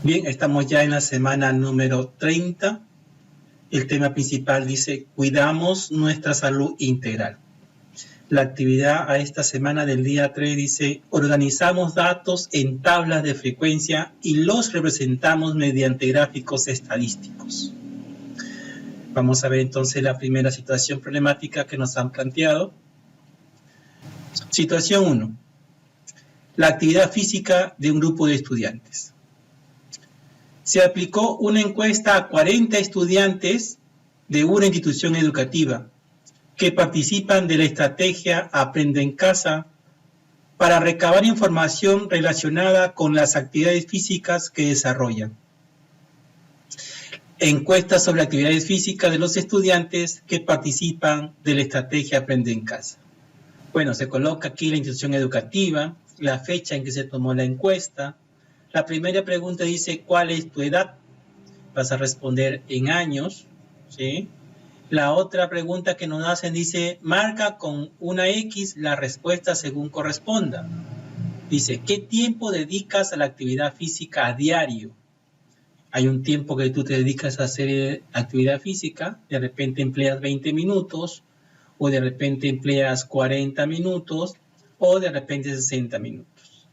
Bien, estamos ya en la semana número 30. El tema principal dice, cuidamos nuestra salud integral. La actividad a esta semana del día 3 dice, organizamos datos en tablas de frecuencia y los representamos mediante gráficos estadísticos. Vamos a ver entonces la primera situación problemática que nos han planteado. Situación 1. La actividad física de un grupo de estudiantes. Se aplicó una encuesta a 40 estudiantes de una institución educativa que participan de la estrategia Aprende en Casa para recabar información relacionada con las actividades físicas que desarrollan. Encuesta sobre actividades físicas de los estudiantes que participan de la estrategia Aprende en Casa. Bueno, se coloca aquí la institución educativa, la fecha en que se tomó la encuesta. La primera pregunta dice, ¿cuál es tu edad? Vas a responder en años, ¿sí? La otra pregunta que nos hacen dice, marca con una X la respuesta según corresponda. Dice, ¿qué tiempo dedicas a la actividad física a diario? Hay un tiempo que tú te dedicas a hacer actividad física, de repente empleas 20 minutos, o de repente empleas 40 minutos, o de repente 60 minutos.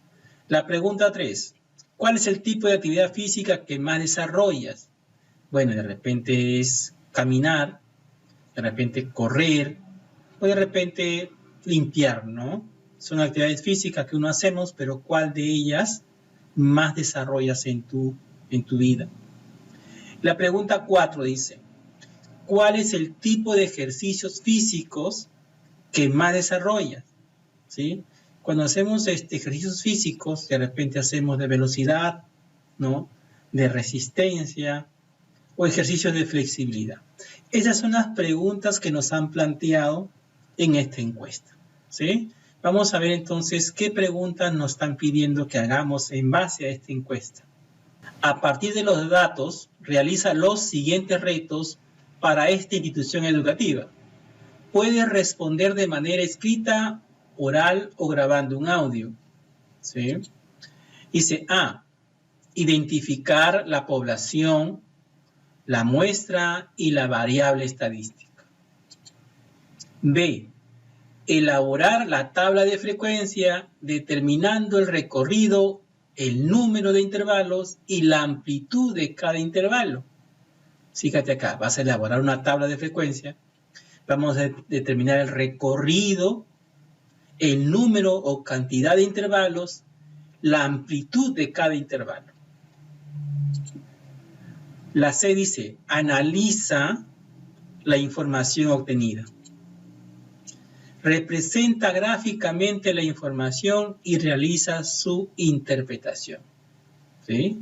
La pregunta 3, ¿cuál es el tipo de actividad física que más desarrollas? Bueno, de repente es caminar, de repente correr, o de repente limpiar, ¿no? Son actividades físicas que uno hacemos, pero ¿cuál de ellas más desarrollas en tu vida? La pregunta 4 dice, ¿cuál es el tipo de ejercicios físicos que más desarrollas? ¿Sí? Cuando hacemos ejercicios físicos, de repente hacemos de velocidad, ¿no? De resistencia o ejercicios de flexibilidad. Esas son las preguntas que nos han planteado en esta encuesta, ¿sí? Vamos a ver entonces qué preguntas nos están pidiendo que hagamos en base a esta encuesta. A partir de los datos, realiza los siguientes retos para esta institución educativa. Puedes responder de manera escrita, oral o grabando un audio, ¿sí? Dice A, identificar la población, la muestra y la variable estadística. B, elaborar la tabla de frecuencia determinando el recorrido, el número de intervalos y la amplitud de cada intervalo. Fíjate acá, vas a elaborar una tabla de frecuencia, vamos a determinar el recorrido, el número o cantidad de intervalos, la amplitud de cada intervalo. La C dice, analiza la información obtenida. Representa gráficamente la información y realiza su interpretación. ¿Sí?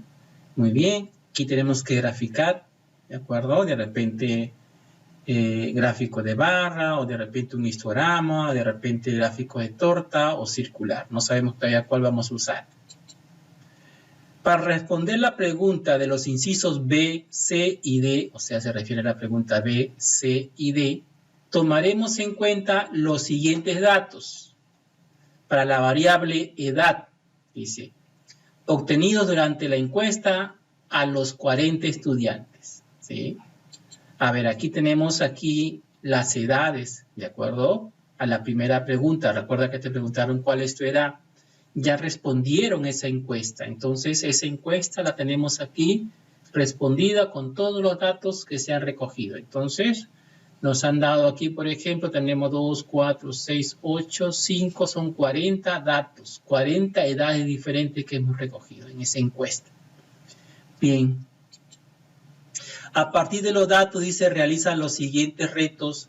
Muy bien, aquí tenemos que graficar, ¿de acuerdo? De repente gráfico de barra, o de repente un histograma, o de repente gráfico de torta o circular. No sabemos todavía cuál vamos a usar. Para responder la pregunta de los incisos B, C y D, o sea, se refiere a la pregunta B, C y D, tomaremos en cuenta los siguientes datos. Para la variable edad, dice, obtenidos durante la encuesta a los 40 estudiantes, ¿sí? A ver, aquí tenemos las edades, ¿de acuerdo? A la primera pregunta, recuerda que te preguntaron cuál es tu edad. Ya respondieron esa encuesta, entonces esa encuesta la tenemos aquí respondida con todos los datos que se han recogido. Entonces, nos han dado aquí, por ejemplo, tenemos 2, 4, 6, 8, 5, son 40 datos, 40 edades diferentes que hemos recogido en esa encuesta. Bien. A partir de los datos, dice, realiza los siguientes retos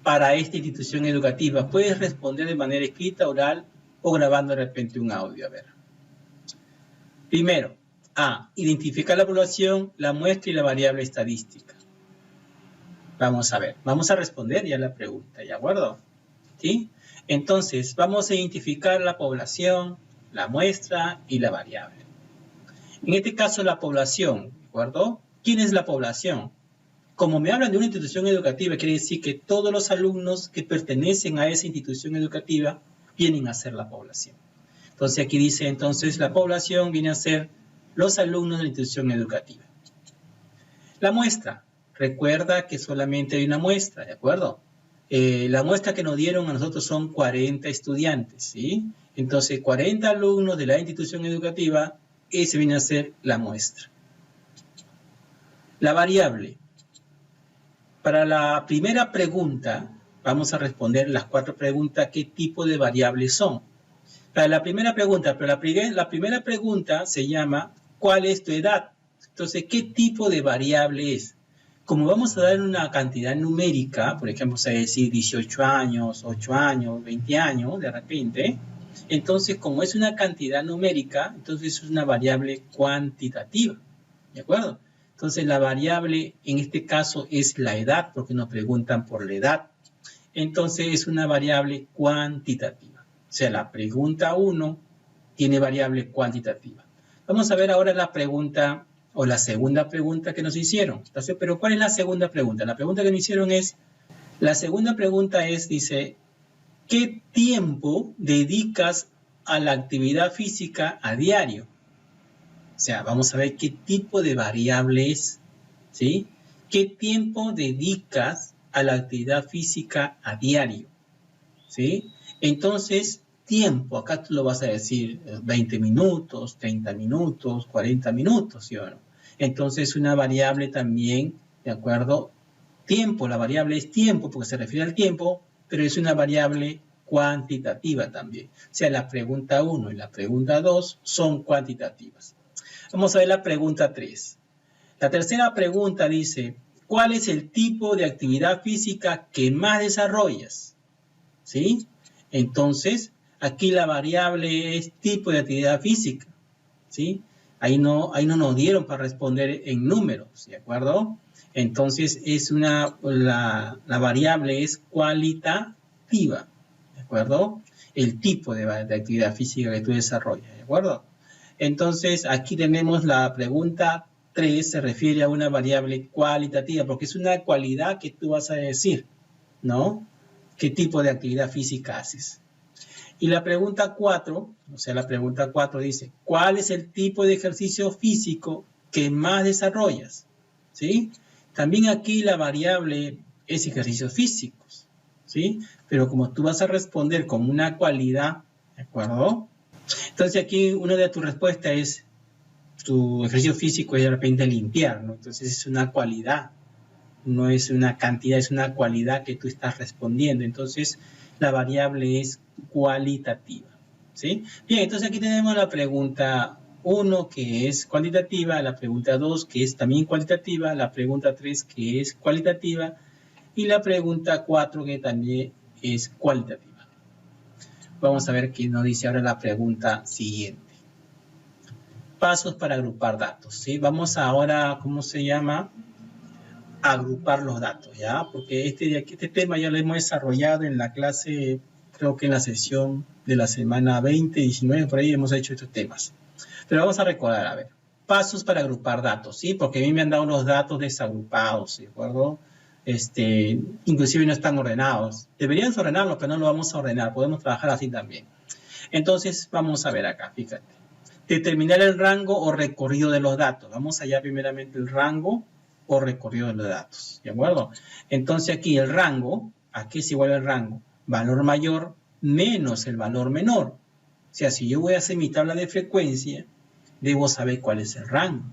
para esta institución educativa. Puedes responder de manera escrita, oral o grabando de repente un audio. A ver. Primero, A, identificar la población, la muestra y la variable estadística. Vamos a ver, vamos a responder ya la pregunta, ¿de acuerdo? ¿Sí? Entonces, vamos a identificar la población, la muestra y la variable. En este caso, la población, ¿de acuerdo? ¿Quién es la población? Como me hablan de una institución educativa, quiere decir que todos los alumnos que pertenecen a esa institución educativa vienen a ser la población. Entonces, aquí dice, entonces, la población viene a ser los alumnos de la institución educativa. La muestra. Recuerda que solamente hay una muestra, ¿de acuerdo? La muestra que nos dieron a nosotros son 40 estudiantes, ¿sí? Entonces, 40 alumnos de la institución educativa, ese viene a ser la muestra. La variable. Para la primera pregunta, vamos a responder las 4 preguntas, ¿qué tipo de variables son? Para la primera pregunta, pero la primera pregunta se llama, ¿cuál es tu edad? Entonces, ¿qué tipo de variable es? Como vamos a dar una cantidad numérica, por ejemplo, vamos a decir 18 años, 8 años, 20 años, de repente, entonces, como es una cantidad numérica, entonces es una variable cuantitativa, ¿de acuerdo? Entonces, la variable en este caso es la edad, porque nos preguntan por la edad. Entonces, es una variable cuantitativa. O sea, la pregunta 1 tiene variable cuantitativa. Vamos a ver ahora la pregunta o la segunda pregunta que nos hicieron. Entonces, pero ¿cuál es la segunda pregunta? La pregunta que me hicieron es, la segunda pregunta es, dice, ¿qué tiempo dedicas a la actividad física a diario? O sea, vamos a ver qué tipo de variable es, ¿sí? ¿Qué tiempo dedicas a la actividad física a diario? ¿Sí? Entonces, tiempo, acá tú lo vas a decir 20 minutos, 30 minutos, 40 minutos, ¿sí o no? Entonces, una variable también, ¿de acuerdo? Tiempo, la variable es tiempo porque se refiere al tiempo, pero es una variable cuantitativa también. O sea, la pregunta 1 y la pregunta 2 son cuantitativas. Vamos a ver la pregunta 3. La tercera pregunta dice, ¿cuál es el tipo de actividad física que más desarrollas? ¿Sí? Entonces, aquí la variable es tipo de actividad física, ¿sí? Ahí no nos dieron para responder en números, ¿de acuerdo? Entonces, la variable es cualitativa, ¿de acuerdo? El tipo de actividad física que tú desarrollas, ¿de acuerdo? Entonces, aquí tenemos la pregunta 3, se refiere a una variable cualitativa, porque es una cualidad que tú vas a decir, ¿no? ¿Qué tipo de actividad física haces? Y la pregunta 4, o sea, la pregunta 4 dice, ¿cuál es el tipo de ejercicio físico que más desarrollas? ¿Sí? También aquí la variable es ejercicios físicos, ¿sí? Pero como tú vas a responder con una cualidad, ¿de acuerdo? Entonces aquí una de tus respuestas es, tu ejercicio físico es de repente limpiar, ¿no? Entonces es una cualidad, no es una cantidad, es una cualidad que tú estás respondiendo. Entonces la variable es cualitativa, ¿sí? Bien, entonces aquí tenemos la pregunta 1 que es cuantitativa, la pregunta 2 que es también cualitativa, la pregunta 3 que es cualitativa y la pregunta 4 que también es cualitativa. Vamos a ver qué nos dice ahora la pregunta siguiente. Pasos para agrupar datos, ¿sí? Vamos ahora, ¿cómo se llama? Agrupar los datos, ¿ya? Porque este tema ya lo hemos desarrollado en la clase, creo que en la sesión de la semana 20, 19, por ahí hemos hecho estos temas. Pero vamos a recordar, a ver, pasos para agrupar datos, ¿sí? Porque a mí me han dado los datos desagrupados, ¿de acuerdo? Inclusive no están ordenados. Deberían ordenarlos, pero no lo vamos a ordenar. Podemos trabajar así también. Entonces, vamos a ver acá, fíjate. Determinar el rango o recorrido de los datos. Vamos allá primeramente el rango o recorrido de los datos, ¿de acuerdo? Entonces aquí el rango, ¿a qué es igual el rango? Valor mayor menos el valor menor. O sea, si yo voy a hacer mi tabla de frecuencia, debo saber cuál es el rango,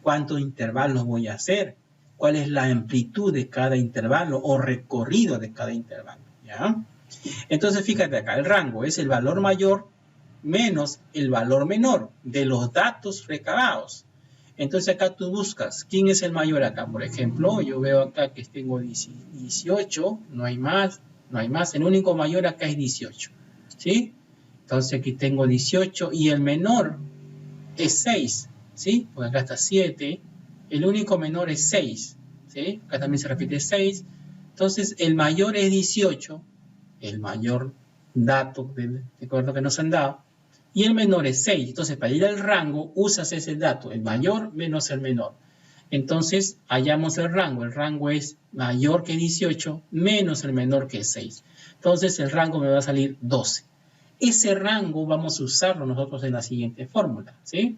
cuántos intervalos voy a hacer, cuál es la amplitud de cada intervalo o recorrido de cada intervalo, ¿ya? Entonces, fíjate acá, el rango es el valor mayor menos el valor menor de los datos recabados. Entonces, acá tú buscas, ¿quién es el mayor acá? Por ejemplo, yo veo acá que tengo 18, no hay más, el único mayor acá es 18, ¿sí? Entonces, aquí tengo 18 y el menor es 6, ¿sí? Porque acá está 7, el único menor es 6, ¿sí? Acá también se repite 6. Entonces, el mayor es 18, el mayor dato de acuerdo que nos han dado, y el menor es 6. Entonces, para ir al rango, usas ese dato, el mayor menos el menor. Entonces, hallamos el rango. El rango es mayor que 18 menos el menor que 6. Entonces, el rango me va a salir 12. Ese rango vamos a usarlo nosotros en la siguiente fórmula, ¿sí?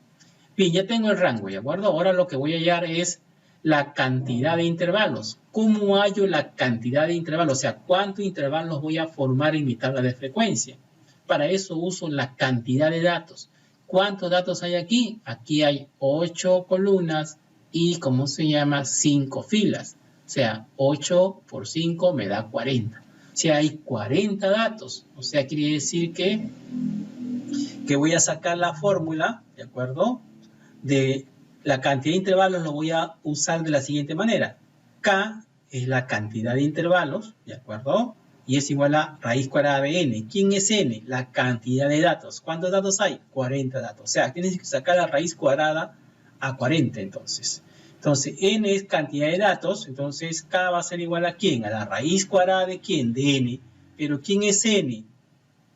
Bien, ya tengo el rango, ¿de acuerdo? Ahora lo que voy a hallar es la cantidad de intervalos. ¿Cómo hallo la cantidad de intervalos? O sea, ¿cuántos intervalos voy a formar en mi tabla de frecuencia? Para eso uso la cantidad de datos. ¿Cuántos datos hay aquí? Aquí hay 8 columnas y, ¿cómo se llama? 5 filas. O sea, 8 por 5 me da 40. O sea, hay 40 datos. O sea, quiere decir que voy a sacar la fórmula, ¿de acuerdo? De la cantidad de intervalos lo voy a usar de la siguiente manera. K es la cantidad de intervalos, ¿de acuerdo? Y es igual a raíz cuadrada de n. ¿Quién es n? La cantidad de datos. ¿Cuántos datos hay? 40 datos. O sea, tienes que sacar la raíz cuadrada a 40 entonces. Entonces, n es cantidad de datos, entonces K va a ser igual a ¿quién? A la raíz cuadrada de ¿quién? De n. Pero ¿quién es n?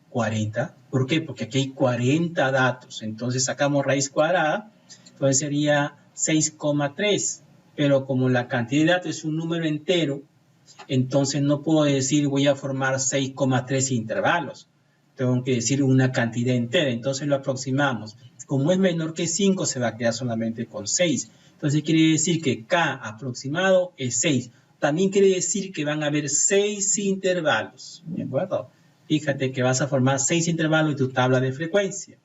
40. ¿Por qué? Porque aquí hay 40 datos. Entonces sacamos raíz cuadrada. Entonces sería 6,3. Pero como la cantidad de datos es un número entero, entonces no puedo decir voy a formar 6,3 intervalos. Tengo que decir una cantidad entera. Entonces lo aproximamos. Como es menor que 5, se va a quedar solamente con 6. Entonces quiere decir que K aproximado es 6. También quiere decir que van a haber 6 intervalos. ¿De acuerdo? Fíjate que vas a formar 6 intervalos en tu tabla de frecuencia.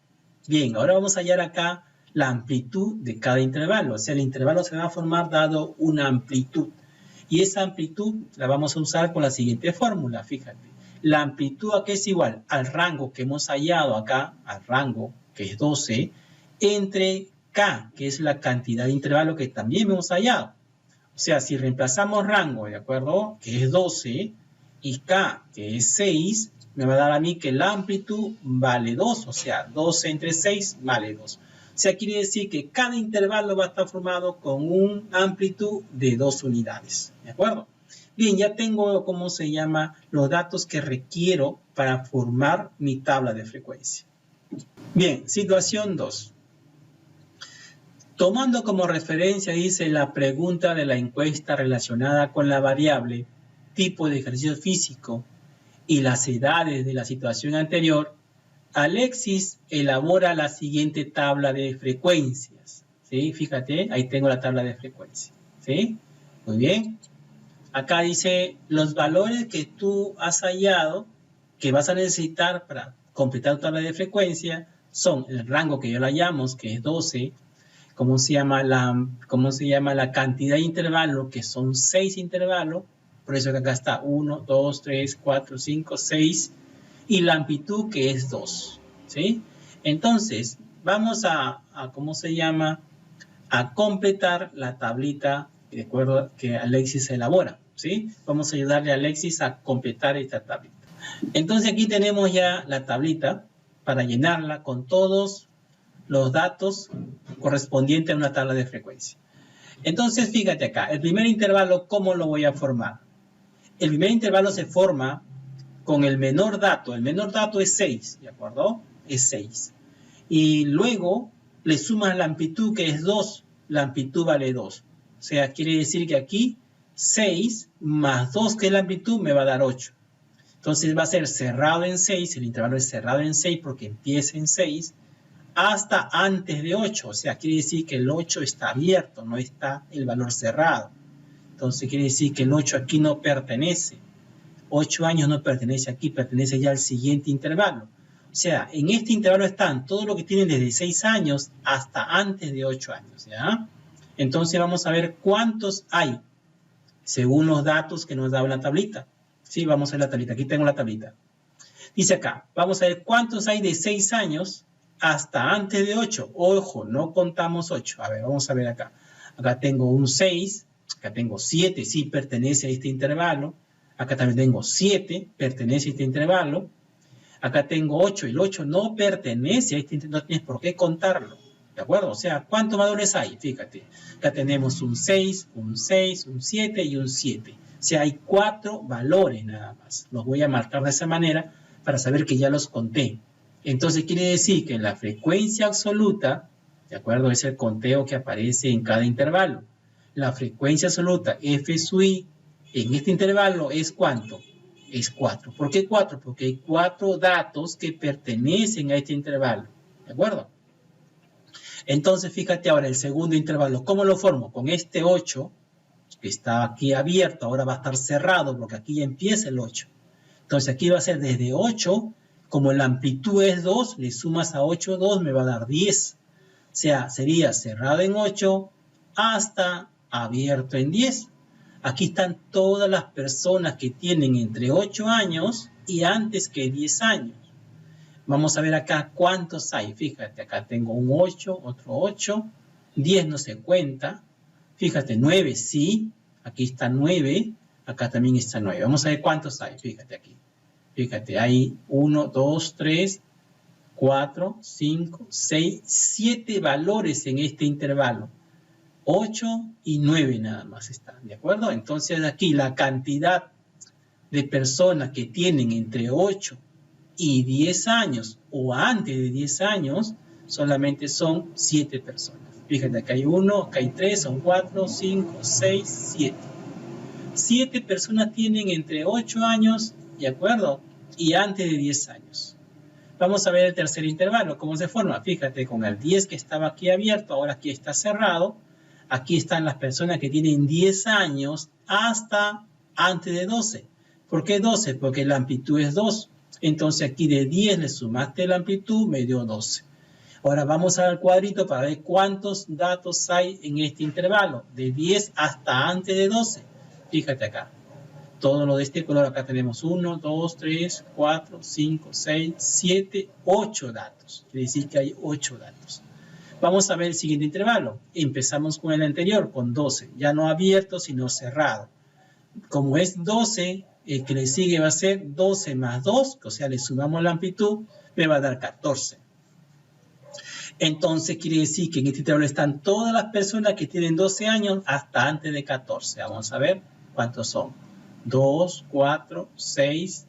Bien, ahora vamos a hallar acá la amplitud de cada intervalo. O sea, el intervalo se va a formar dado una amplitud. Y esa amplitud la vamos a usar con la siguiente fórmula, fíjate. La amplitud aquí es igual al rango que hemos hallado acá, al rango que es 12, entre K, que es la cantidad de intervalo que también hemos hallado. O sea, si reemplazamos rango, ¿de acuerdo? Que es 12, y K, que es 6, me va a dar a mí que la amplitud vale 2, o sea, 12 entre 6 vale 2. O sea, quiere decir que cada intervalo va a estar formado con una amplitud de 2 unidades, ¿de acuerdo? Bien, ya tengo, ¿cómo se llama? Los datos que requiero para formar mi tabla de frecuencia. Bien, situación 2. Tomando como referencia, dice, la pregunta de la encuesta relacionada con la variable tipo de ejercicio físico y las edades de la situación anterior, Alexis elabora la siguiente tabla de frecuencias. ¿Sí? Fíjate, ahí tengo la tabla de frecuencia. ¿Sí? Muy bien. Acá dice los valores que tú has hallado, que vas a necesitar para completar tu tabla de frecuencia, son el rango que yo la llamo, que es 12, ¿cómo se llama la cantidad de intervalos? Que son 6 intervalos. Por eso que acá está 1, 2, 3, 4, 5, 6. Y la amplitud que es 2. ¿Sí? Entonces, vamos a completar la tablita de acuerdo que Alexis elabora. ¿Sí? Vamos a ayudarle a Alexis a completar esta tablita. Entonces aquí tenemos ya la tablita para llenarla con todos los datos correspondientes a una tabla de frecuencia. Entonces, fíjate acá, el primer intervalo, ¿cómo lo voy a formar? El primer intervalo se forma con el menor dato. El menor dato es 6, ¿de acuerdo? Es 6. Y luego le sumas la amplitud que es 2. La amplitud vale 2. O sea, quiere decir que aquí 6 más 2 que es la amplitud me va a dar 8. Entonces va a ser cerrado en 6. El intervalo es cerrado en 6 porque empieza en 6 hasta antes de 8. O sea, quiere decir que el 8 está abierto, no está el valor cerrado. Entonces quiere decir que el 8 aquí no pertenece. 8 años no pertenece aquí, pertenece ya al siguiente intervalo. O sea, en este intervalo están todo lo que tienen desde 6 años hasta antes de 8 años, ¿ya? Entonces vamos a ver cuántos hay, según los datos que nos da la tablita. Sí, vamos a ver la tablita. Aquí tengo la tablita. Dice acá, vamos a ver cuántos hay de 6 años hasta antes de 8. Ojo, no contamos 8. A ver, vamos a ver acá. Acá tengo un 6, acá tengo 7, sí pertenece a este intervalo. Acá también tengo 7, pertenece a este intervalo. Acá tengo 8, el 8 no pertenece a este intervalo, no tienes por qué contarlo. ¿De acuerdo? O sea, ¿cuántos valores hay? Fíjate, acá tenemos un 6, un 6, un 7 y un 7. O sea, hay 4 valores nada más. Los voy a marcar de esa manera para saber que ya los conté. Entonces quiere decir que la frecuencia absoluta, ¿de acuerdo? Es el conteo que aparece en cada intervalo. La frecuencia absoluta f sub i en este intervalo es ¿cuánto? Es 4. ¿Por qué 4? Porque hay 4 datos que pertenecen a este intervalo. ¿De acuerdo? Entonces, fíjate ahora el segundo intervalo. ¿Cómo lo formo? Con este 8, que está aquí abierto, ahora va a estar cerrado, porque aquí ya empieza el 8. Entonces, aquí va a ser desde 8, como la amplitud es 2, le sumas a 8, 2, me va a dar 10. O sea, sería cerrado en 8 hasta abierto en 10. Aquí están todas las personas que tienen entre 8 años y antes que 10 años. Vamos a ver acá cuántos hay. Fíjate, acá tengo un 8, otro 8, 10 no se cuenta. Fíjate, 9 sí, aquí está 9, acá también está 9. Vamos a ver cuántos hay, fíjate aquí. Fíjate, hay 1, 2, 3, 4, 5, 6, 7 valores en este intervalo. 8 y 9 nada más están, ¿de acuerdo? Entonces aquí la cantidad de personas que tienen entre 8 y 10 años o antes de 10 años solamente son 7 personas. Fíjate, acá hay 1, acá hay 3, son 4, 5, 6, 7. 7 personas tienen entre 8 años, ¿de acuerdo? Y antes de 10 años. Vamos a ver el tercer intervalo, cómo se forma. Fíjate, con el 10 que estaba aquí abierto, ahora aquí está cerrado. Aquí están las personas que tienen 10 años hasta antes de 12. ¿Por qué 12? Porque la amplitud es 2. Entonces aquí de 10 le sumaste la amplitud, me dio 12. Ahora vamos al cuadrito para ver cuántos datos hay en este intervalo. De 10 hasta antes de 12. Fíjate acá. Todo lo de este color, acá tenemos 1, 2, 3, 4, 5, 6, 7, 8 datos. Quiere decir que hay 8 datos. Vamos a ver el siguiente intervalo. Empezamos con el anterior, con 12. Ya no abierto, sino cerrado. Como es 12, el que le sigue va a ser 12 más 2, o sea, le sumamos la amplitud, me va a dar 14. Entonces, quiere decir que en este intervalo están todas las personas que tienen 12 años hasta antes de 14. Vamos a ver cuántos son. 2, 4, 6,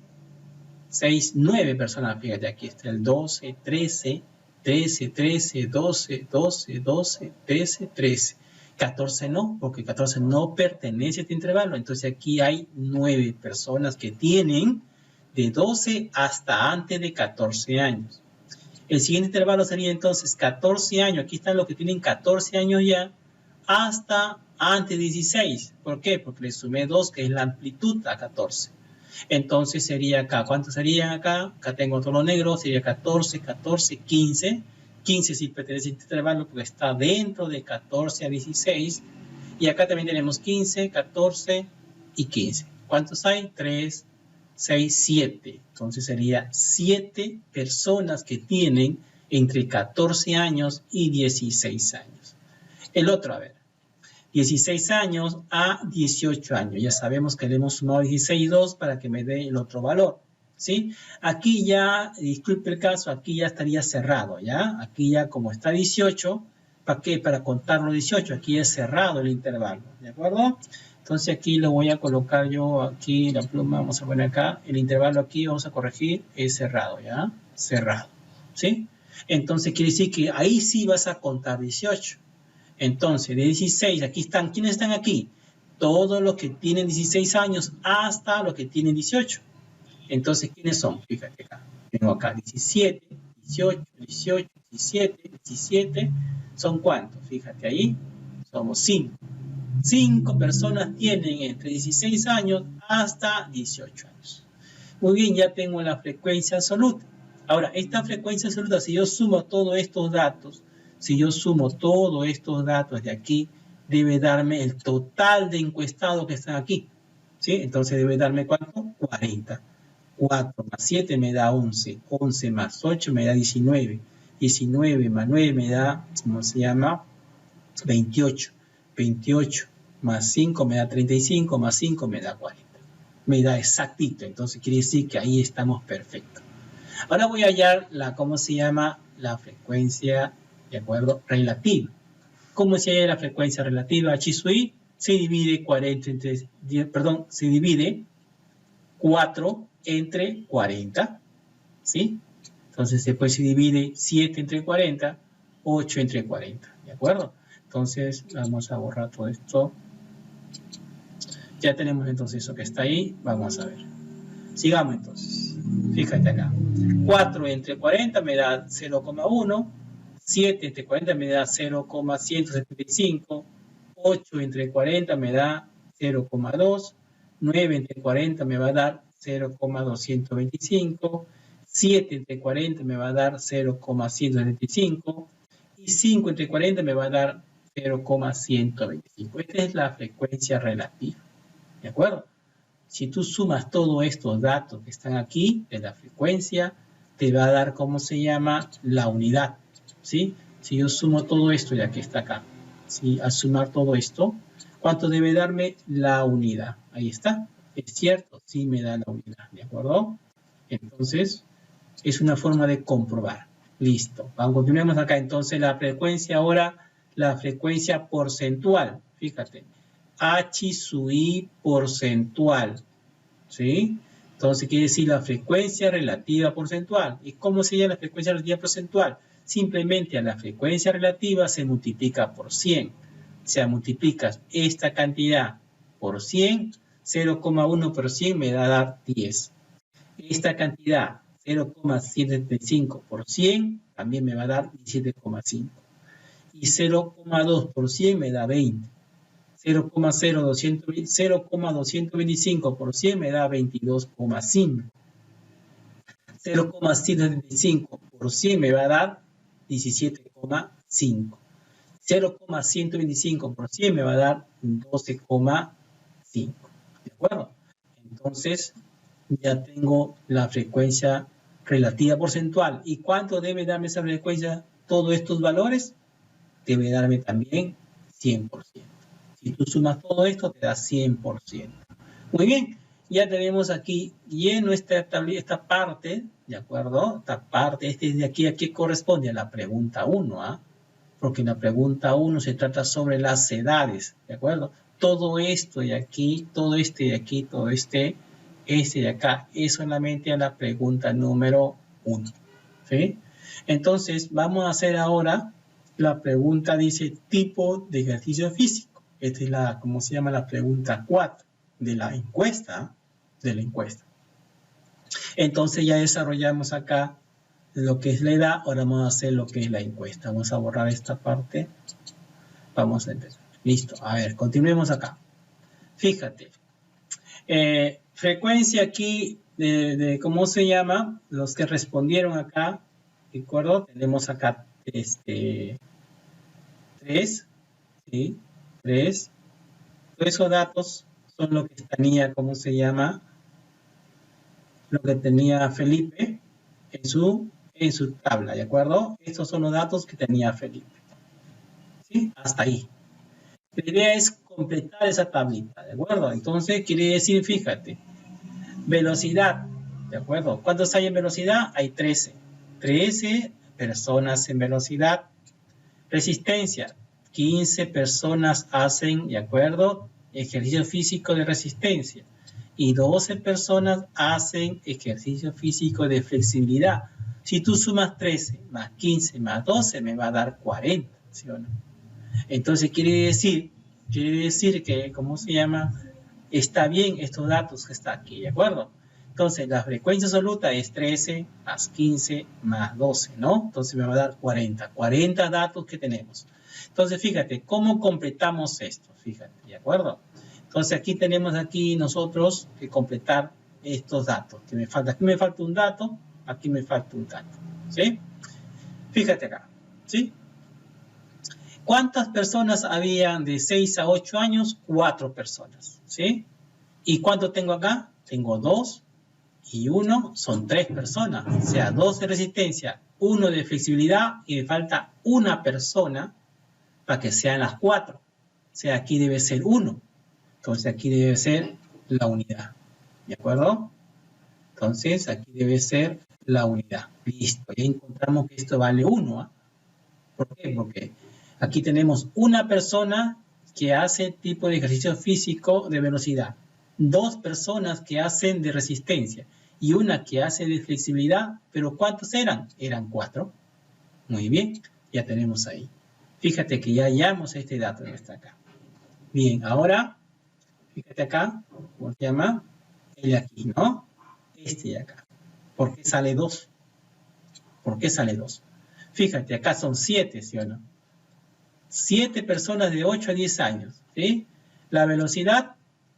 9 personas. Fíjate, aquí está el 12, 13, 13, 13, 12, 12, 12, 13, 13. 14 no, porque 14 no pertenece a este intervalo. Entonces aquí hay 9 personas que tienen de 12 hasta antes de 14 años. El siguiente intervalo sería entonces 14 años. Aquí están los que tienen 14 años ya hasta antes de 16. ¿Por qué? Porque le sumé 2, que es la amplitud, a 14. Entonces sería acá. ¿Cuánto sería acá? Acá tengo todo lo negro. Sería 14, 14, 15. 15 sí pertenece a este intervalo porque está dentro de 14 a 16. Y acá también tenemos 15, 14 y 15. ¿Cuántos hay? 3, 6, 7. Entonces sería 7 personas que tienen entre 14 años y 16 años. El otro, a ver. 16 años a 18 años. Ya sabemos que le hemos sumado 16 y 2 para que me dé el otro valor. ¿Sí? Aquí ya, disculpe el caso, aquí ya estaría cerrado, ¿ya? Aquí ya como está 18, ¿para qué? Para contar los 18, aquí es cerrado el intervalo, ¿de acuerdo? Entonces aquí lo voy a colocar yo, aquí la pluma, vamos a poner acá, el intervalo aquí, vamos a corregir, es cerrado, ¿ya? Cerrado, ¿sí? Entonces quiere decir que ahí sí vas a contar 18. Entonces, de 16, aquí están, ¿quiénes están aquí? Todos los que tienen 16 años hasta los que tienen 18. Entonces, ¿quiénes son? Fíjate acá. Tengo acá 17, 18, 18, 17, 17. ¿Son cuántos? Fíjate ahí. Somos 5. 5 personas tienen entre 16 años hasta 18 años. Muy bien, ya tengo la frecuencia absoluta. Ahora, esta frecuencia absoluta, si yo sumo todos estos datos, de aquí, debe darme el total de encuestados que están aquí. ¿Sí? Entonces debe darme ¿cuánto? 40. 4 más 7 me da 11, 11 más 8 me da 19, 19 más 9 me da, ¿cómo se llama? 28, 28 más 5 me da 35, más 5 me da 40, me da exactito, entonces quiere decir que ahí estamos perfectos. Ahora voy a hallar ¿cómo se llama? La frecuencia, ¿de acuerdo? Relativa. ¿Cómo se halla la frecuencia relativa? H sub I se divide 4 entre 40, ¿sí? Entonces después se divide 7 entre 40, 8 entre 40, ¿de acuerdo? Entonces vamos a borrar todo esto. Ya tenemos entonces eso que está ahí, vamos a ver. Sigamos entonces, fíjate acá. 4 entre 40 me da 0,1, 7 entre 40 me da 0,175. 8 entre 40 me da 0,2. 9 entre 40 me va a dar 0,225. 7 entre 40 me va a dar 0,175. Y 5 entre 40 me va a dar 0,125. Esta es la frecuencia relativa. ¿De acuerdo? Si tú sumas todos estos datos que están aquí de la frecuencia, te va a dar, ¿cómo se llama? La unidad. ¿Sí? Si yo sumo todo esto, ya que está acá, ¿sí? Al sumar todo esto, ¿cuánto debe darme? La unidad. Ahí está. ¿Es cierto? Sí me da la unidad. ¿De acuerdo? Entonces, es una forma de comprobar. Listo. Vamos, continuemos acá. Entonces, la frecuencia ahora, la frecuencia porcentual. Fíjate. H sub I porcentual. ¿Sí? Entonces, quiere decir la frecuencia relativa porcentual. ¿Y cómo sería la frecuencia relativa porcentual? Simplemente a la frecuencia relativa se multiplica por 100. O sea, multiplicas esta cantidad por 100, 0,1 por 100 me va a dar 10. Esta cantidad, 0,175 por 100, también me va a dar 17,5. Y 0,2 por 100 me da 20. 0,225 por 100 me da 22,5. 0,175 por 100 me va a dar 17,5. 0,125 por 100 me va a dar 12,5. ¿De acuerdo? Entonces, ya tengo la frecuencia relativa porcentual. ¿Y cuánto debe darme esa frecuencia? Todos estos valores debe darme también 100%. Si tú sumas todo esto, te da 100%. Muy bien, ya tenemos aquí lleno esta parte, ¿de acuerdo? Esta parte, de aquí a qué corresponde a la pregunta 1, ¿ah? Porque en la pregunta 1 se trata sobre las edades, ¿de acuerdo? Todo esto de aquí, todo este de aquí, todo este de acá, es solamente a la pregunta número 1, ¿sí? Entonces, vamos a hacer ahora la pregunta, dice, tipo de ejercicio físico. Esta es la, ¿cómo se llama? La pregunta 4 de la encuesta, Entonces, ya desarrollamos acá lo que es la edad, ahora vamos a hacer lo que es la encuesta. Vamos a borrar esta parte. Vamos a empezar. Listo, a ver, continuemos acá. Fíjate. Frecuencia aquí de ¿cómo se llama? Los que respondieron acá, ¿de acuerdo? Tenemos acá 3, ¿sí? 3. Todos esos datos son lo que tenía, ¿cómo se llama? Lo que tenía Felipe en su tabla, ¿de acuerdo? Estos son los datos que tenía Felipe. ¿Sí? Hasta ahí. La idea es completar esa tablita, ¿de acuerdo? Entonces, quiere decir, fíjate, velocidad, ¿de acuerdo? ¿Cuántos hay en velocidad? Hay 13. 13 personas en velocidad. Resistencia, 15 personas hacen, ¿de acuerdo? Ejercicio físico de resistencia. Y 12 personas hacen ejercicio físico de flexibilidad. Si tú sumas 13 más 15 más 12, me va a dar 40, ¿sí o no? Entonces quiere decir que, ¿cómo se llama? Está bien estos datos que está aquí, ¿de acuerdo? Entonces, la frecuencia absoluta es 13 más 15 más 12, ¿no? Entonces me va a dar 40. 40 datos que tenemos. Entonces, fíjate, ¿cómo completamos esto? Fíjate, ¿de acuerdo? Entonces, aquí tenemos nosotros que completar estos datos. Que me falta. Aquí me falta un dato, aquí me falta un dato, ¿sí? Fíjate acá, ¿sí? ¿Cuántas personas habían de 6 a 8 años? 4 personas, ¿sí? ¿Y cuánto tengo acá? Tengo 2 y 1, son 3 personas. O sea, 2 de resistencia, 1 de flexibilidad y me falta una persona para que sean las 4. O sea, aquí debe ser 1. Entonces, aquí debe ser la unidad. ¿De acuerdo? Entonces, aquí debe ser la unidad. Listo. Ya encontramos que esto vale 1. ¿eh? ¿Por qué? Porque aquí tenemos una persona que hace tipo de ejercicio físico de velocidad, 2 personas que hacen de resistencia y una que hace de flexibilidad, pero ¿cuántos eran? Eran 4. Muy bien, ya tenemos ahí. Fíjate que ya hallamos este dato que está acá. Bien, ahora, fíjate acá, ¿cómo se llama? El de aquí, ¿no? Este de acá. ¿Por qué sale 2? ¿Por qué sale 2? Fíjate, acá son 7, ¿sí o no? 7 personas de 8 a 10 años, ¿sí? La velocidad,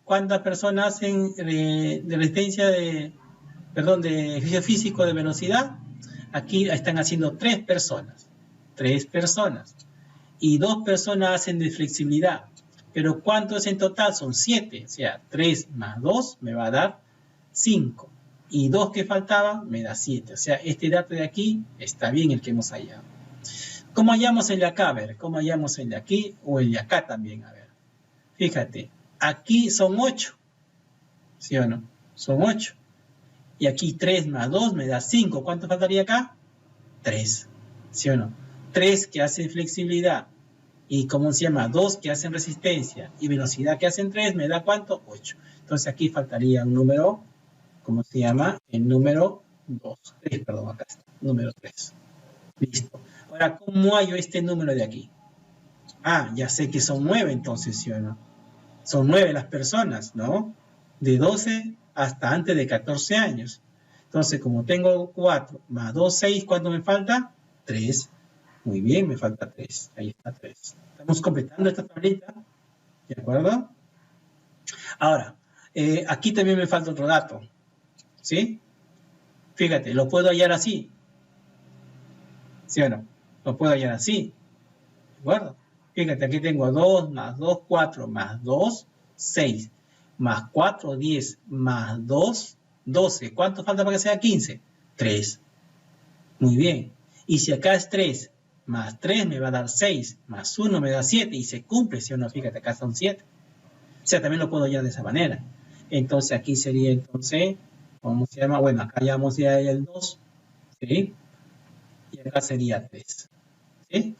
¿cuántas personas hacen de resistencia de ejercicio físico de velocidad? Aquí están haciendo 3 personas. 3 personas. Y 2 personas hacen de flexibilidad. Pero ¿cuánto es en total? Son 7. O sea, 3 más 2 me va a dar 5. Y 2 que faltaba me da 7. O sea, este dato de aquí está bien el que hemos hallado. ¿Cómo hallamos el de acá? A ver, ¿cómo hallamos el de aquí o el de acá también? A ver, fíjate, aquí son 8, ¿sí o no? Son 8. Y aquí 3 más 2 me da 5. ¿Cuánto faltaría acá? 3, ¿sí o no? 3 que hacen flexibilidad. Y ¿cómo se llama? 2 que hacen resistencia. Y velocidad que hacen 3 me da ¿cuánto? 8. Entonces aquí faltaría un número, ¿cómo se llama? El número 2. 3, perdón, acá está. Número 3. Listo. Ahora, ¿cómo hallo este número de aquí? Ah, ya sé que son 9 entonces, ¿sí o no? Son 9 las personas, ¿no? De 12 hasta antes de 14 años. Entonces, como tengo 4 más 2, 6, ¿cuánto me falta? 3. Muy bien, me falta 3. Ahí está 3. Estamos completando esta tablita, ¿de acuerdo? Ahora, aquí también me falta otro dato, ¿sí? Fíjate, lo puedo hallar así, ¿sí o no? Lo puedo hallar así, ¿de acuerdo? Fíjate, aquí tengo 2 más 2, 4 más 2, 6. Más 4, 10, más 2, 12. ¿Cuánto falta para que sea 15? 3. Muy bien. Y si acá es 3, más 3 me va a dar 6, más 1 me da 7, y se cumple, ¿sí o no? Fíjate, acá son 7. O sea, también lo puedo hallar de esa manera. Entonces, aquí sería, entonces, ¿cómo se llama? Bueno, acá hallamos ya el 2, ¿sí? Y acá sería 3, ¿sí?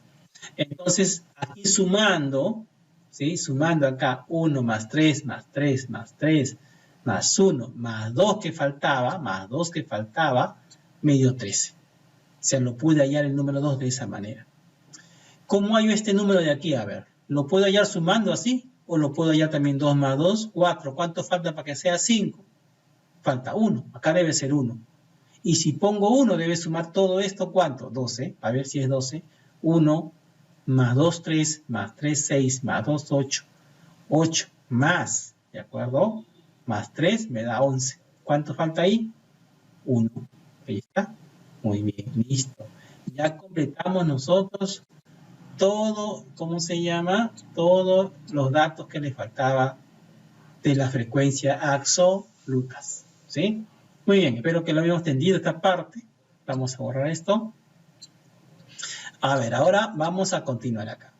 Entonces, aquí sumando, ¿sí? Sumando acá 1 más 3, más 3, más 3, más 1, más 2 que faltaba, me dio 13. O sea, lo pude hallar el número 2 de esa manera. ¿Cómo hallo este número de aquí? A ver, ¿lo puedo hallar sumando así? ¿O lo puedo hallar también 2 más 2, 4? ¿Cuánto falta para que sea 5? Falta 1. Acá debe ser 1. Y si pongo 1, debe sumar todo esto, ¿cuánto? 12. A ver si es 12. 1 más 2, 3, más 3, 6, más 2, 8. 8 más, ¿de acuerdo? Más 3 me da 11. ¿Cuánto falta ahí? 1. Ahí está. Muy bien, listo. Ya completamos nosotros todo, ¿cómo se llama? Todos los datos que le faltaba de la frecuencia absolutas, ¿sí? Muy bien, espero que lo hayamos entendido esta parte. Vamos a borrar esto. A ver, ahora vamos a continuar acá.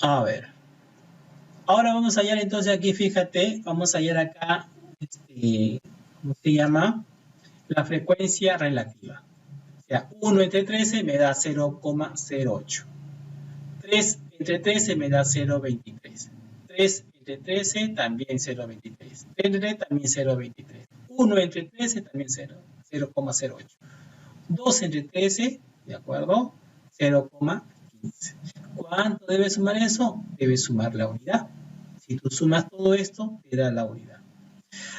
A ver. Ahora vamos a hallar entonces aquí, fíjate, vamos a hallar acá, ¿cómo se llama? La frecuencia relativa. O sea, 1 entre 13 me da 0,08. 3 entre 13 me da 0,23. 3 entre 13 también 0,23. 3 entre 3 también 0,23. 1 entre 13 también 0,08. 2 entre 13, ¿de acuerdo? 0,15. ¿Cuánto debe sumar eso? Debe sumar la unidad. Si tú sumas todo esto, te da la unidad.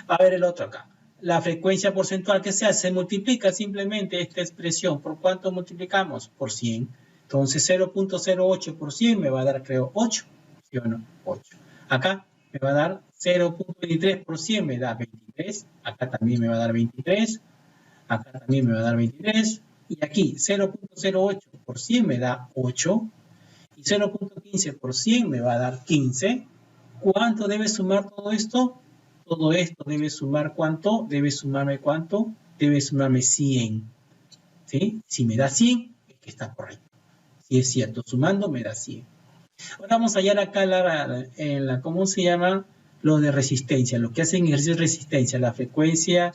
A ver el otro acá. La frecuencia porcentual que se hace, se multiplica simplemente esta expresión. ¿Por cuánto multiplicamos? Por 100. Entonces 0.08 por 100 me va a dar, creo, 8. ¿Sí o no? 8. Acá me va a dar 0.23 por 100, me da 23. Acá también me va a dar 23. Acá también me va a dar 23. Y aquí 0.08 por 100 me da 8. Y 0.15 por 100 me va a dar 15. ¿Cuánto debe sumar todo esto? Todo esto debe sumar ¿cuánto? Debe sumarme ¿cuánto? Debe sumarme 100. ¿Sí? Si me da 100, es que está correcto. Si es cierto, sumando me da 100. Ahora vamos a hallar acá ¿cómo se llama? Lo de resistencia, lo que hacen ejercicio de resistencia, la frecuencia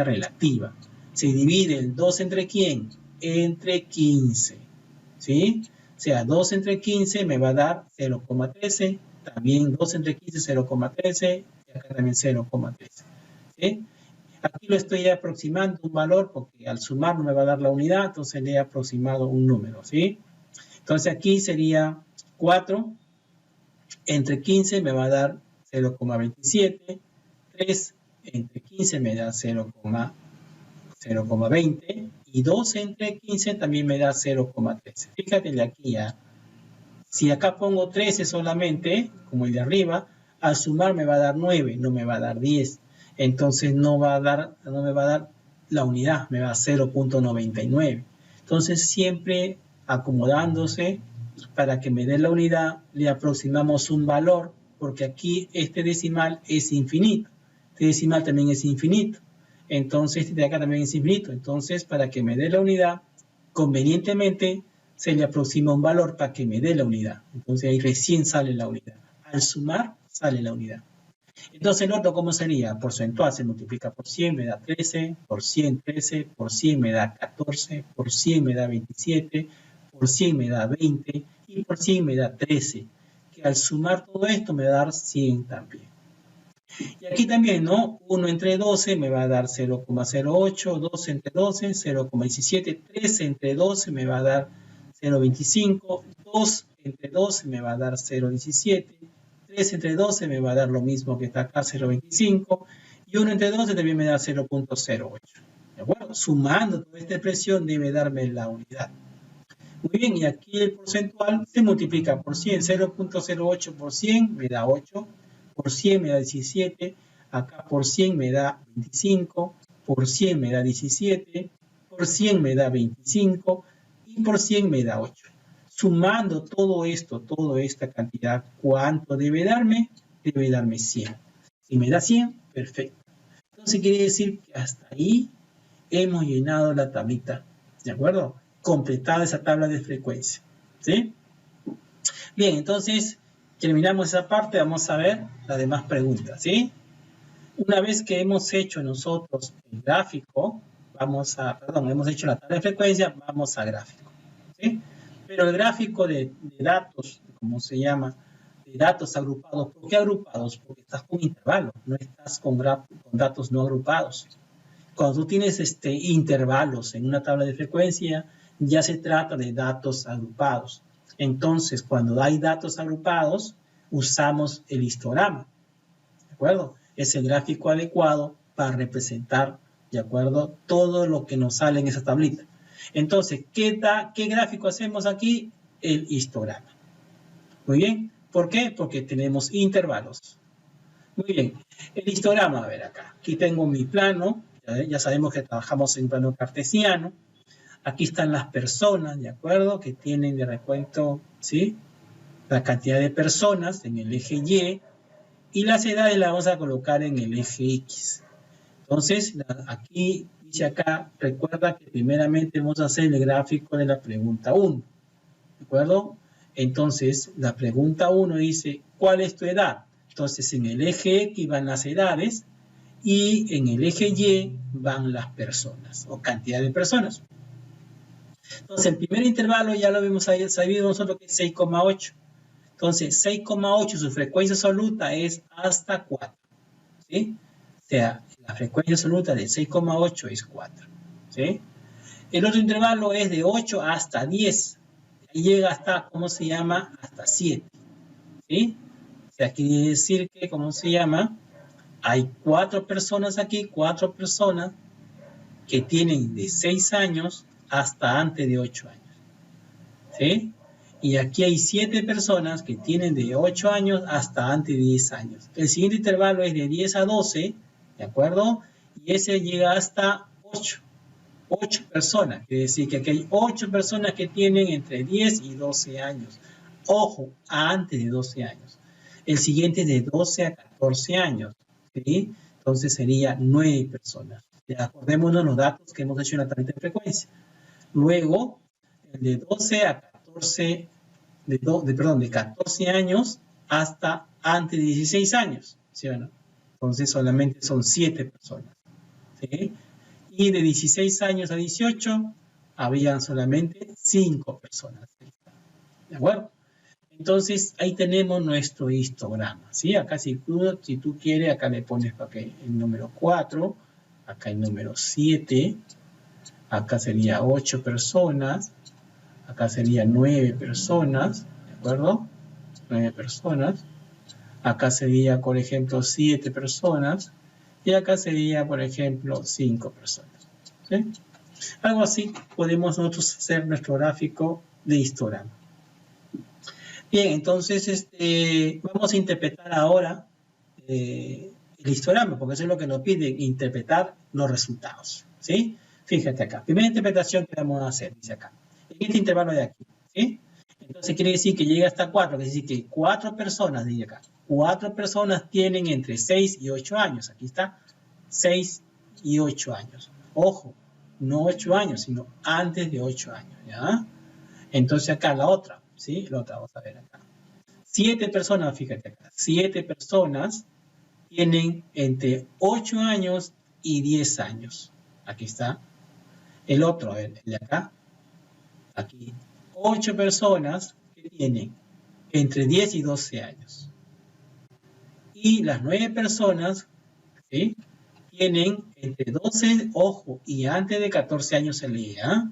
relativa. Se divide el 2 entre ¿quién? Entre 15. ¿Sí? O sea, 2 entre 15 me va a dar 0,13. También 2 entre 15, 0,13. Y acá también 0,13. ¿Sí? Aquí lo estoy aproximando un valor porque al sumar no me va a dar la unidad, entonces le he aproximado un número, ¿sí? Entonces aquí sería 4 entre 15 me va a dar 0,27. 3 entre 15 me da 0,27. 0,20. Y 12 entre 15 también me da 0,13. Fíjate de aquí ya. Si acá pongo 13 solamente, como el de arriba, al sumar me va a dar 9, no me va a dar 10. Entonces no me va a dar la unidad, me va a dar 0,99. Entonces siempre acomodándose para que me dé la unidad, le aproximamos un valor, porque aquí este decimal es infinito. Este decimal también es infinito. Entonces este de acá también es infinito. Entonces para que me dé la unidad, convenientemente se le aproxima un valor para que me dé la unidad. Entonces ahí recién sale la unidad. Al sumar, sale la unidad. Entonces el otro, ¿cómo sería? Porcentual se multiplica por 100, me da 13, por 100, 13, por 100 me da 14, por 100 me da 27, por 100 me da 20 y por 100 me da 13. Que al sumar todo esto me va a dar 100 también. Y aquí también, ¿no? 1 entre 12 me va a dar 0,08, 12 entre 12, 0,17, 13 entre 12 me va a dar 0,25, 2 entre 12 me va a dar 0,17, 3 entre 12 me va a dar lo mismo que está acá, 0,25, y 1 entre 12 también me da 0,08. ¿De acuerdo? Sumando toda esta expresión debe darme la unidad. Muy bien, y aquí el porcentual se multiplica por 100, 0,08 por 100 me da 8, por 100 me da 17, acá por 100 me da 25, por 100 me da 17, por 100 me da 25 y por 100 me da 8. Sumando todo esto, toda esta cantidad, ¿cuánto debe darme? Debe darme 100. Si me da 100, perfecto. Entonces quiere decir que hasta ahí hemos llenado la tablita, ¿de acuerdo? Completada esa tabla de frecuencia, ¿sí? Bien, entonces terminamos esa parte, vamos a ver las demás preguntas, ¿sí? Una vez que hemos hecho nosotros el gráfico, hemos hecho la tabla de frecuencia, vamos a gráfico, ¿sí? Pero el gráfico de datos, ¿cómo se llama? De datos agrupados. ¿Por qué agrupados? Porque estás con intervalos, no estás con datos no agrupados. Cuando tú tienes intervalos en una tabla de frecuencia, ya se trata de datos agrupados. Entonces, cuando hay datos agrupados, usamos el histograma, ¿de acuerdo? Es el gráfico adecuado para representar, ¿de acuerdo? Todo lo que nos sale en esa tablita. Entonces, ¿qué gráfico hacemos aquí? El histograma. Muy bien. ¿Por qué? Porque tenemos intervalos. Muy bien. El histograma, a ver acá. Aquí tengo mi plano. Ya sabemos que trabajamos en plano cartesiano. Aquí están las personas, ¿de acuerdo? Que tienen de recuento, ¿sí? La cantidad de personas en el eje Y. Y las edades las vamos a colocar en el eje X. Entonces, aquí dice acá, recuerda que primeramente vamos a hacer el gráfico de la pregunta 1. ¿De acuerdo? Entonces, la pregunta 1 dice, ¿cuál es tu edad? Entonces, en el eje X van las edades y en el eje Y van las personas o cantidad de personas. Entonces, el primer intervalo ya lo habíamos sabido nosotros que es 6,8. Entonces, 6,8 su frecuencia absoluta es hasta 4. ¿Sí? O sea, la frecuencia absoluta de 6,8 es 4. ¿Sí? El otro intervalo es de 8 hasta 10. Ahí llega hasta, ¿cómo se llama? Hasta 7. ¿Sí? O sea, quiere decir que, ¿cómo se llama? Hay 4 personas aquí, 4 personas que tienen de 6 años hasta antes de 8 años. ¿Sí? Y aquí hay 7 personas que tienen de 8 años hasta antes de 10 años. El siguiente intervalo es de 10 a 12, ¿de acuerdo? Y ese llega hasta 8. 8 personas, quiere decir que aquí hay 8 personas que tienen entre 10 y 12 años. Ojo, antes de 12 años. El siguiente es de 12 a 14 años, ¿sí? Entonces sería 9 personas. Acordémonos los datos que hemos hecho en la tabla de frecuencia. Luego, el de 12 a 14, de 14 años hasta antes de 16 años, ¿sí o no? Entonces solamente son 7 personas, ¿sí? Y de 16 años a 18 habían solamente 5 personas, ¿de acuerdo? Entonces ahí tenemos nuestro histograma, ¿sí? Acá si tú quieres, acá le pones el número 4, acá el número 7, acá sería 8 personas, acá sería 9 personas, ¿de acuerdo? 9 personas. Acá sería, por ejemplo, 7 personas. Y acá sería, por ejemplo, 5 personas. ¿Sí? Algo así podemos nosotros hacer nuestro gráfico de histograma. Bien, entonces vamos a interpretar ahora el histograma, porque eso es lo que nos pide, interpretar los resultados. ¿Sí? Fíjate acá. Primera interpretación que vamos a hacer, dice acá. En este intervalo de aquí. ¿Sí? Entonces quiere decir que llega hasta 4, quiere decir que 4 personas, dice acá. 4 personas tienen entre 6 y 8 años. Aquí está, 6 y 8 años. Ojo, no 8 años, sino antes de 8 años. ¿Ya? Entonces acá la otra, ¿sí? La otra, vamos a ver acá. 7 personas, fíjate acá. 7 personas tienen entre 8 años y 10 años. Aquí está. El otro, a ver, el de acá. Aquí. 8 personas que tienen entre 10 y 12 años. Y las 9 personas, ¿sí?, tienen entre 12, ojo, y antes de 14 años se lee, ¿eh?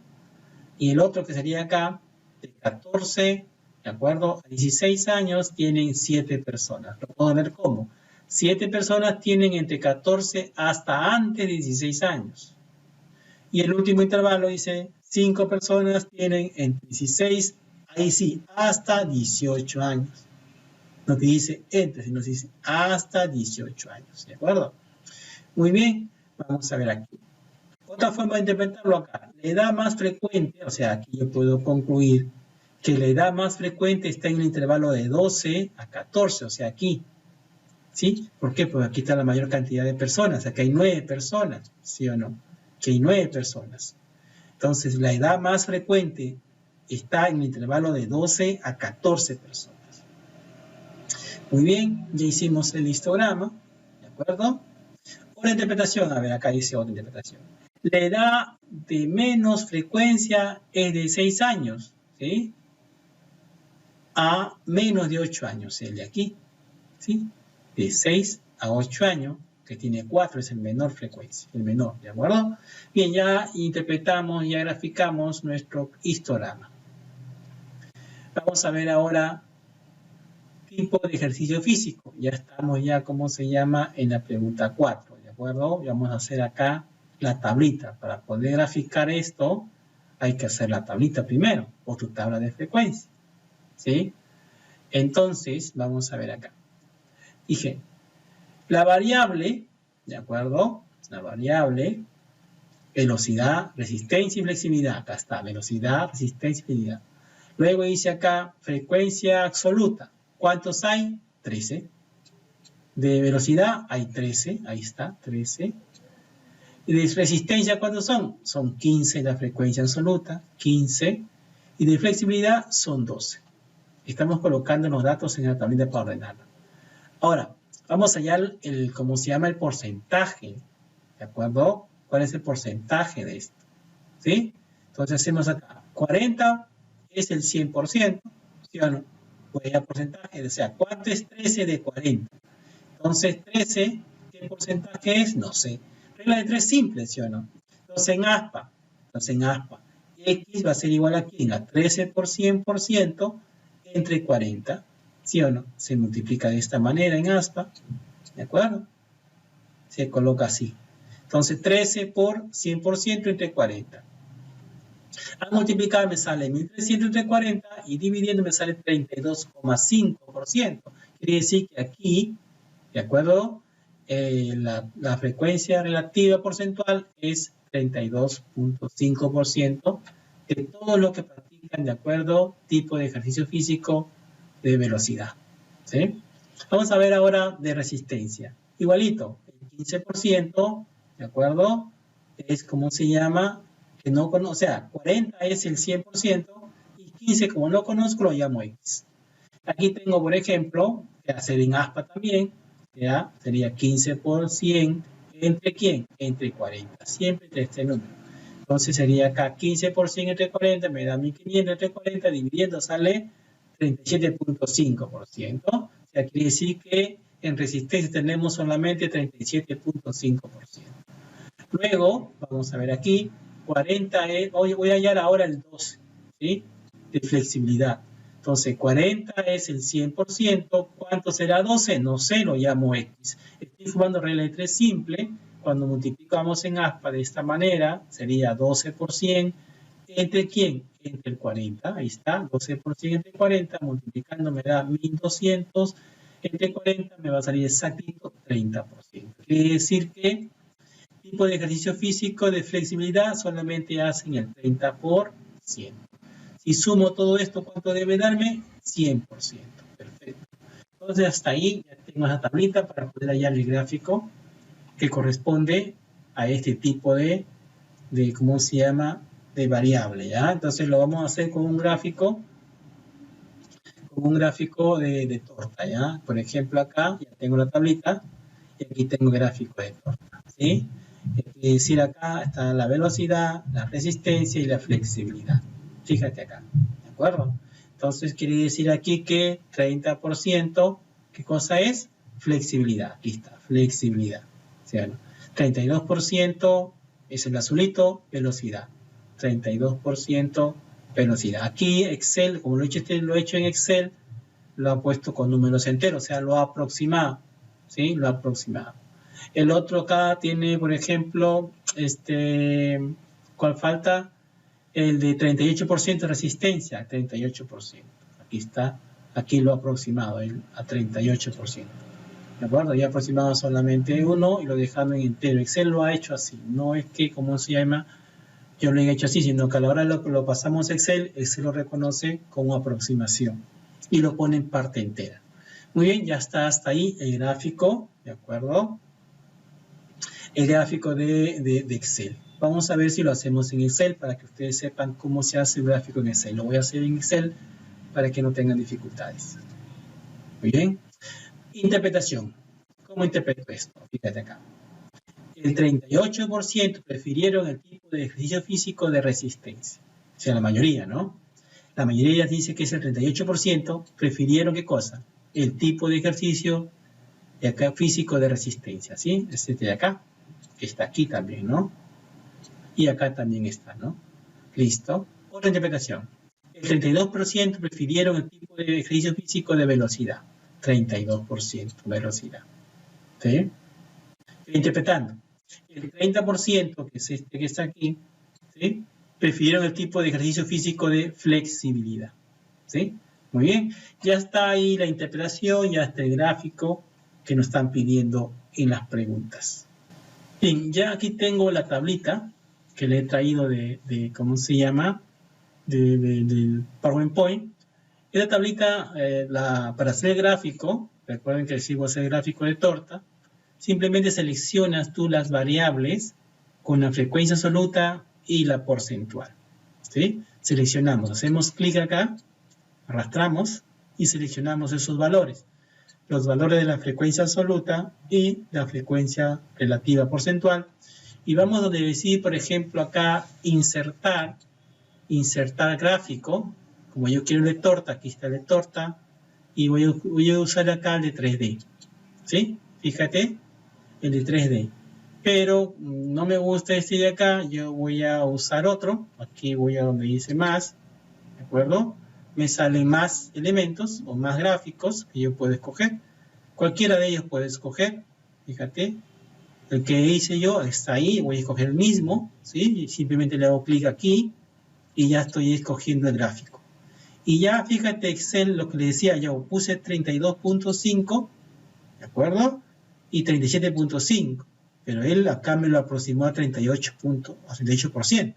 Y el otro que sería acá, de 14, ¿de acuerdo?, a 16 años tienen 7 personas. Lo puedo ver como 7 personas tienen entre 14 hasta antes de 16 años. Y el último intervalo dice 5 personas tienen entre 16, ahí sí, hasta 18 años. No te dice entre, sino se dice hasta 18 años, ¿de acuerdo? Muy bien, vamos a ver aquí. Otra forma de interpretarlo acá, la edad más frecuente, o sea, aquí yo puedo concluir que la edad más frecuente está en el intervalo de 12 a 14, o sea, aquí. ¿Sí? ¿Por qué? Porque aquí está la mayor cantidad de personas, aquí hay 9 personas, ¿sí o no? Aquí hay 9 personas. Entonces, la edad más frecuente está en el intervalo de 12 a 14 personas. Muy bien, ya hicimos el histograma, ¿de acuerdo? Otra interpretación, a ver, acá dice otra interpretación. La edad de menos frecuencia es de 6 años, ¿sí?, a menos de 8 años, el de aquí, ¿sí? De 6 a 8 años, que tiene 4, es el menor frecuencia, el menor, ¿de acuerdo? Bien, ya interpretamos, ya graficamos nuestro histograma. Vamos a ver ahora tipo de ejercicio físico. Ya estamos ya, ¿cómo se llama?, en la pregunta 4, ¿de acuerdo? Y vamos a hacer acá la tablita. Para poder graficar esto, hay que hacer la tablita primero, o tu tabla de frecuencia, ¿sí? Entonces, vamos a ver acá. Dije, la variable, ¿de acuerdo? La variable, velocidad, resistencia y flexibilidad. Acá está, velocidad, resistencia y flexibilidad. Luego dice acá, frecuencia absoluta. ¿Cuántos hay? 13. De velocidad hay 13, ahí está, 13. Y de resistencia, ¿cuántos son? Son 15 la frecuencia absoluta, 15. Y de flexibilidad son 12. Estamos colocando los datos en la tablita para ordenarla. Ahora, vamos a hallar ¿cómo se llama?, el porcentaje, ¿de acuerdo? ¿Cuál es el porcentaje de esto? ¿Sí? Entonces hacemos acá, 40 es el 100%, ¿sí o no? Pues ya porcentaje, o sea, ¿cuánto es 13 de 40? Entonces 13, ¿qué porcentaje es? No sé. Regla de 3 simple, ¿sí o no? Entonces en aspa, X va a ser igual a ¿quién? A 13 por 100% entre 40, ¿sí o no? Se multiplica de esta manera en aspa, ¿de acuerdo? Se coloca así. Entonces 13 por 100% entre 40. Al multiplicar me sale 1300 entre 40 y dividiendo me sale 32,5%. Quiere decir que aquí, ¿de acuerdo?, la frecuencia relativa porcentual es 32,5% de todo lo que practican, ¿de acuerdo?, tipo de ejercicio físico de velocidad, ¿sí? Vamos a ver ahora de resistencia. Igualito, el 15%, ¿de acuerdo?, es, ¿cómo se llama?, que no conozco, o sea, 40 es el 100% y 15, como no conozco, lo llamo X. Aquí tengo, por ejemplo, que hacer en aspa también, ¿ya? Sería 15 por 100, ¿entre quién? Entre 40, siempre entre este número. Entonces sería acá 15 por 100 entre 40, me da 1500 entre 40, dividiendo sale 37,5%. O sea, quiere decir que en resistencia tenemos solamente 37,5%. Luego, vamos a ver aquí, 40 es, voy a hallar ahora el 12, ¿sí?, de flexibilidad. Entonces, 40 es el 100%. ¿Cuánto será 12? No sé, lo llamo X. Estoy formando regla de 3 simple. Cuando multiplicamos en aspa de esta manera, sería 12%. ¿Entre quién? Entre el 40. Ahí está, 12% entre 40, multiplicando me da 1200. Entre 40 me va a salir exactito 30%. Quiere decir que tipo de ejercicio físico de flexibilidad solamente hacen el 30%. Si sumo todo esto, ¿cuánto debe darme? 100%. Perfecto. Entonces, hasta ahí ya tengo esa tablita para poder hallar el gráfico que corresponde a este tipo de ¿cómo se llama? De variable, ¿ya? Entonces lo vamos a hacer con un gráfico de torta, ¿ya? Por ejemplo, acá ya tengo la tablita y aquí tengo el gráfico de torta, ¿sí? Es decir, acá está la velocidad, la resistencia y la flexibilidad. Fíjate acá, ¿de acuerdo? Entonces quiere decir aquí que 30%, ¿qué cosa es? Flexibilidad, aquí está, flexibilidad. ¿Sí? 32% es el azulito, velocidad. 32% velocidad. Aquí Excel, como lo he hecho en Excel, lo ha puesto con números enteros, o sea, lo ha aproximado, ¿sí? Lo ha aproximado. El otro acá tiene, por ejemplo, ¿cuál falta? El de 38% de resistencia, 38%. Aquí está, aquí lo ha aproximado, a 38%. ¿De acuerdo? Ya aproximado solamente uno y lo dejando en entero. Excel lo ha hecho así, no es que, ¿cómo se llama? Yo lo he hecho así, sino que a la hora lo pasamos a Excel, Excel lo reconoce como aproximación y lo pone en parte entera. Muy bien, ya está hasta ahí el gráfico, ¿de acuerdo? El gráfico de Excel. Vamos a ver si lo hacemos en Excel para que ustedes sepan cómo se hace el gráfico en Excel. Lo voy a hacer en Excel para que no tengan dificultades. Muy bien. Interpretación. ¿Cómo interpreto esto? Fíjate acá. El 38% prefirieron el tipo de ejercicio físico de resistencia. O sea, la mayoría, ¿no? La mayoría dice que es el 38%, prefirieron ¿qué cosa? El tipo de ejercicio de acá, físico de resistencia, ¿sí? Este de acá, que está aquí también, ¿no? Y acá también está, ¿no? Listo. Otra interpretación. El 32% prefirieron el tipo de ejercicio físico de velocidad. 32% velocidad. ¿Sí? Interpretando. El 30%, que es este que está aquí, ¿sí? Prefirieron el tipo de ejercicio físico de flexibilidad. ¿Sí? Muy bien. Ya está ahí la interpretación, ya está el gráfico que nos están pidiendo en las preguntas. Bien, ya aquí tengo la tablita que le he traído de ¿cómo se llama? Del PowerPoint. Esta tablita, para hacer el gráfico, recuerden que si voy a hacer el gráfico de torta, simplemente seleccionas tú las variables con la frecuencia absoluta y la porcentual. ¿Sí? Seleccionamos, hacemos clic acá, arrastramos y seleccionamos esos valores. Los valores de la frecuencia absoluta y la frecuencia relativa porcentual. Y vamos donde decir, por ejemplo, acá insertar gráfico. Como yo quiero el de torta, aquí está el de torta. Y voy a usar acá el de 3D. ¿Sí? Fíjate, el de 3D. Pero no me gusta este de acá, yo voy a usar otro. Aquí voy a donde dice más. ¿De acuerdo? Me salen más elementos o más gráficos que yo puedo escoger. Cualquiera de ellos puede escoger. Fíjate. El que hice yo está ahí. Voy a escoger el mismo. ¿Sí? Simplemente le hago clic aquí. Y ya estoy escogiendo el gráfico. Y ya fíjate Excel, lo que le decía yo, puse 32.5, ¿de acuerdo? Y 37.5, pero él acá me lo aproximó a 38%,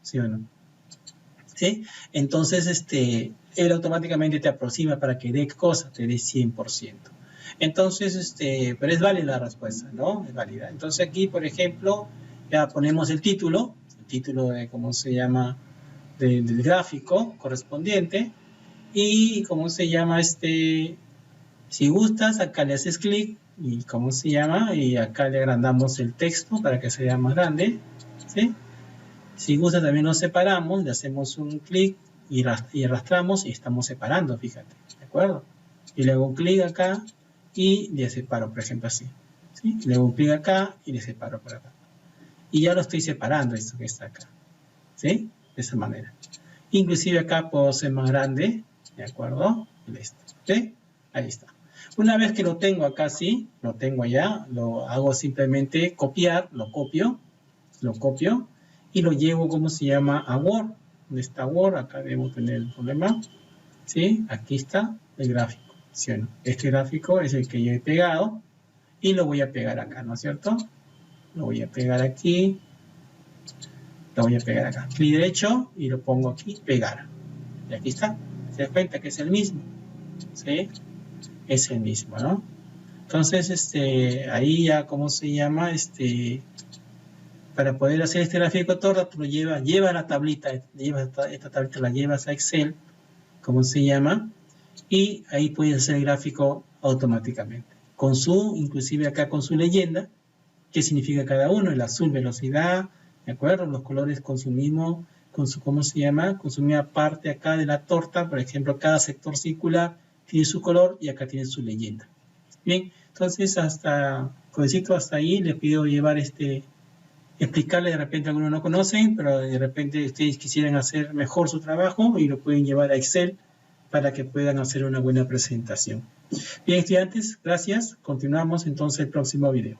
¿sí o no? ¿Sí? Entonces, él automáticamente te aproxima para que dé cosa, te dé 100%. Entonces, pero es válida la respuesta, ¿no? Es válida. Entonces aquí, por ejemplo, ya ponemos el título de cómo se llama, del gráfico correspondiente y cómo se llama si gustas acá le haces clic y cómo se llama y acá le agrandamos el texto para que sea más grande, ¿sí? Si gusta también nos separamos, le hacemos un clic y arrastramos y estamos separando, fíjate, ¿de acuerdo? Y le hago un clic acá y le separo, por ejemplo así, ¿sí? Le hago un clic acá y le separo por acá y ya lo estoy separando esto que está acá, ¿sí? De esa manera. Inclusive acá puedo ser más grande, ¿de acuerdo? Listo, ¿sí? Ahí está. Una vez que lo tengo acá así, lo tengo ya, lo hago simplemente copiar, lo copio y lo llevo, ¿cómo se llama? A Word. ¿Dónde está Word? Acá debo tener el problema. ¿Sí? Aquí está el gráfico. ¿Sí o no? Este gráfico es el que yo he pegado y lo voy a pegar acá, ¿no es cierto? Lo voy a pegar aquí, lo voy a pegar acá. Clic derecho y lo pongo aquí, pegar. Y aquí está. Se da cuenta que es el mismo. ¿Sí? Es el mismo, ¿no? Entonces, ahí ya, ¿cómo se llama? Para poder hacer este gráfico de torta, tú lo lleva la tablita, esta tablita la llevas a Excel, ¿cómo se llama? Y ahí puedes hacer el gráfico automáticamente. Inclusive acá con su leyenda, qué significa cada uno, el azul velocidad, ¿de acuerdo? Los colores consumimos, ¿cómo se llama? Consumida parte acá de la torta, por ejemplo, cada sector circular tiene su color y acá tiene su leyenda. Bien, entonces jovencito, hasta ahí les pido llevar explicarle, de repente algunos no conocen, pero de repente ustedes quisieran hacer mejor su trabajo y lo pueden llevar a Excel para que puedan hacer una buena presentación. Bien, estudiantes, gracias. Continuamos entonces el próximo video.